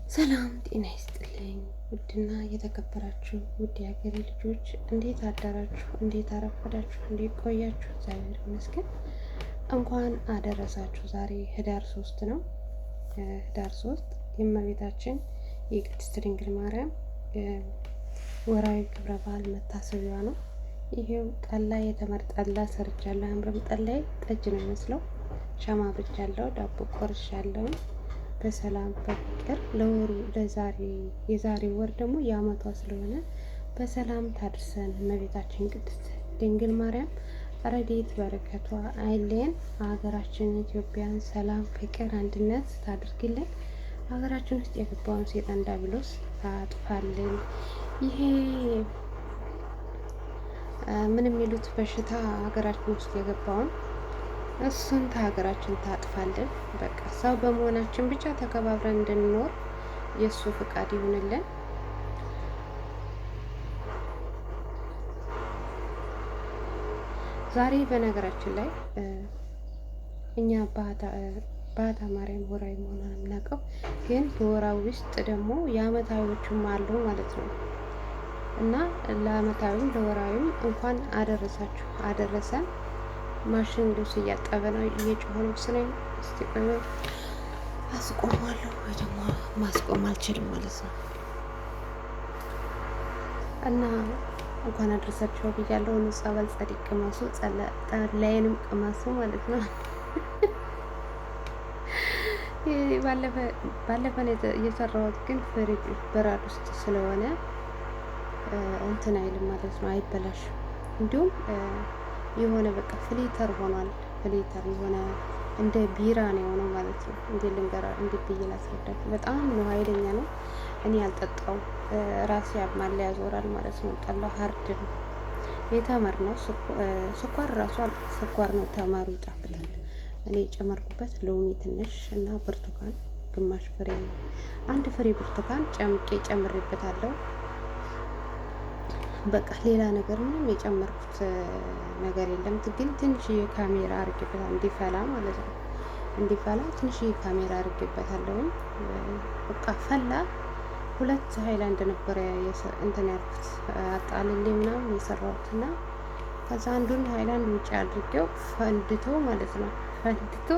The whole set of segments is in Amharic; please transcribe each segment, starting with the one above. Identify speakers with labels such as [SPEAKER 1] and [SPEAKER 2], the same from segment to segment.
[SPEAKER 1] ሰላም ጤና ይስጥልኝ። ውድና የተከበራችሁ ውድ የሀገሬ ልጆች እንዴት አዳራችሁ? እንዴት አረፈዳችሁ? እንዴት ቆያችሁ? እግዚአብሔር ይመስገን። እንኳን አደረሳችሁ። ዛሬ ህዳር 3 ነው። ህዳር 3 የእመቤታችን የቅድስት ድንግል ማርያም ወራዊ ክብረ በዓል መታሰቢያ ነው። ይሄው ጠላ የተመር ጠላ ሰርቻለሁ። አምርም ጠላይ ጠጅ ነው የሚመስለው። ሻማ ብቻለሁ፣ ዳቦ ቆርሻለሁ። በሰላም በፍቅር ለወሩ የዛሬ ወር ደግሞ የአመቷ ስለሆነ በሰላም ታድርሰን። እመቤታችን ቅድስት ድንግል ማርያም ረድኤት በረከቷ አይለየን። ሀገራችን ኢትዮጵያን ሰላም፣ ፍቅር፣ አንድነት ታድርግልን። ሀገራችን ውስጥ የገባውን ሰይጣን ዲያብሎስ ታጥፋልን። ይሄ ምን የሚሉት በሽታ ሀገራችን ውስጥ የገባውን እሱን ከሀገራችን ታጥፋልን። በቃ ሰው በመሆናችን ብቻ ተከባብረን እንድንኖር የእሱ ፍቃድ ይሁንልን። ዛሬ በነገራችን ላይ እኛ ባህታ ማርያም ወራዊ መሆኗን የምናውቀው ግን በወራዊ ውስጥ ደግሞ የአመታዊዎቹም አሉ ማለት ነው። እና ለአመታዊም ለወራዊም እንኳን አደረሳችሁ አደረሰን። ማሽን ልብስ እያጠበ ነው፣ እየጮኸ ነው ስለኝ እስቲ ቆይ አስቆማለሁ ወይ ደግሞ ማስቆም አልችልም ማለት ነው። እና እንኳን አደረሳችሁ ብያለሁ። ጸበል ጸዲቅ ቅመሱ፣ ጠላዬንም ቅመሱ ማለት ነው። ባለፈ የሰራሁት ግን ፍሪጅ በራድ ውስጥ ስለሆነ እንትን አይልም ማለት ነው፣ አይበላሽም። እንዲሁም የሆነ በቃ ፍሊተር ሆኗል። ፍሊተር የሆነ እንደ ቢራ ነው የሆነው ማለት ነው። እንዴት ልንገራ፣ እንዴት ብዬ ላስረዳችሁ? በጣም ነው ኃይለኛ ነው። እኔ ያልጠጣው ራሴ ያማል ያዞራል ማለት ነው። ጠላው ሀርድ ነው፣ የተመር ነው። ስኳር ራሱ ስኳር ነው፣ ተመሩ ይጣፍጣል። እኔ የጨመርኩበት ሎሚ ትንሽ እና ብርቱካን ግማሽ ፍሬ፣ አንድ ፍሬ ብርቱካን ጨምቄ ጨምሬበታለሁ። በቃ ሌላ ነገር ምንም የጨመርኩት ነገር የለም። ግን ትንሽዬ ካሜራ አድርጌበታለሁ እንዲፈላ ማለት ነው። እንዲፈላ ትንሽዬ ካሜራ አድርጌበታለሁ። በቃ ፈላ። 2 ሃይላንድ ነበረ እንትን ያልኩት አጣልሌ ምናምን የሰራሁትና ከዛ አንዱን ሃይላንድ ውጭ አድርጌው ፈንድቶ ማለት ነው። ፈንድቶ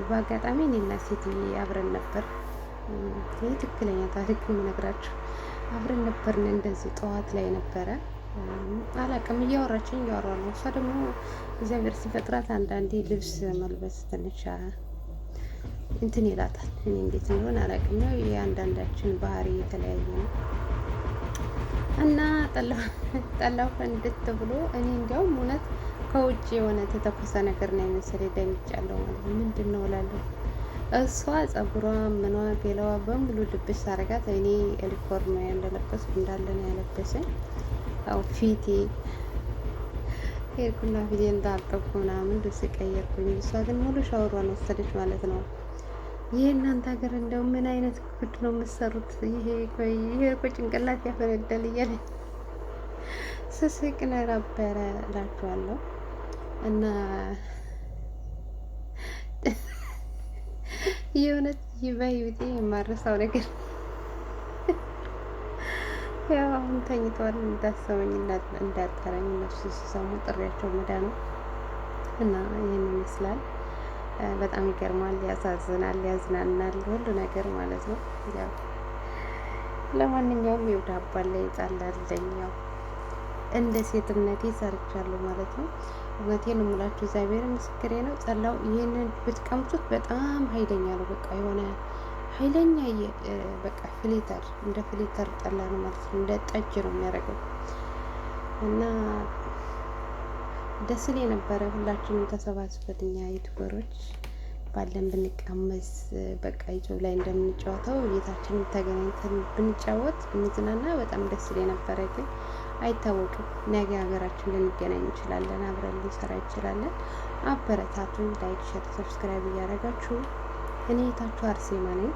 [SPEAKER 1] በአጋጣሚ እኔና ሴትዬ አብረን ነበር። ይህ ትክክለኛ ታሪክ የምነግራችሁ አብረን ነበርን። እንደዚህ ጠዋት ላይ ነበረ። አላቅም እያወራችን እያወራ ነው። እሷ ደግሞ እግዚአብሔር ሲፈጥራት አንዳንዴ ልብስ መልበስ ትንሽ እንትን ይላታል። እኔ እንዴት እንደሆነ አላቅም። ያው የአንዳንዳችን ባህሪ የተለያየ ነው እና ጠላው ፈንድት ብሎ እኔ እንዲያውም እውነት ከውጭ የሆነ የተተኮሰ ነገር ነው የመሰለኝ። ደንግጫለሁ ማለት ነው። ምንድን ነው እላለሁ። እሷ ጸጉሯ ምኗ ገላዋ በሙሉ ልብስ አረጋት። እኔ ዩኒፎርም እንደለበስኩ እንዳለ ነው ያለበሰኝ። ያው ፊቴ ሄድኩና ፊቴ እንዳጠብኩ ምናምን ልብስ ቀየርኩኝ። እሷ ግን ሙሉ ሻወሯን ወሰደች ማለት ነው። ይሄ እናንተ ሀገር እንደው ምን አይነት ጉድ ነው የምትሰሩት? ይሄ እኮ ጭንቅላት ያፈነዳል እያለ ስስቅ ነበረ እላችኋለሁ። እና የእውነት በህይወቴ የማረሳው ነገር ያው አሁን ተኝተዋል። እንዳሰበኝ እንዳጠረኝ እነሱ ሲሰሙ ጥሪያቸው መዳ ነው እና ይህን ይመስላል። በጣም ይገርማል፣ ያሳዝናል፣ ያዝናናል ሁሉ ነገር ማለት ነው። ያው ለማንኛውም ይኸው ዳቦ አለኝ፣ ጻላ አለኝ። ያው እንደ ሴትነቴ ሰርቻለሁ ማለት ነው። እውነቴን ነው የምላችሁ፣ እግዚአብሔር ምስክሬ ነው። ጸላው ይሄንን ብትቀምሱት በጣም ኃይለኛ ነው። በቃ የሆነ ኃይለኛ በቃ ፍሊተር እንደ ፍሊተር ጠላ ነው ማለት ነው። እንደ ጠጅ ነው የሚያደርገው እና ደስ ይል ነበረ። ሁላችንም ተሰባስበን እኛ ዩቱበሮች ባለን ብንቀመስ በቃ ዩቱብ ላይ እንደምንጫወተው ቤታችንን ተገናኝተን ብንጫወት ብንዝናና በጣም ደስ ይል ነበረ። ግን አይታወቅም፣ ነገ ሀገራችን ልንገናኝ እንችላለን፣ አብረን ልንሰራ እንችላለን። አበረታቱን። ላይክ፣ ሼር፣ ሰብስክራይብ እያደረጋችሁ እኔ የታችሁ አርሴማ ነኝ።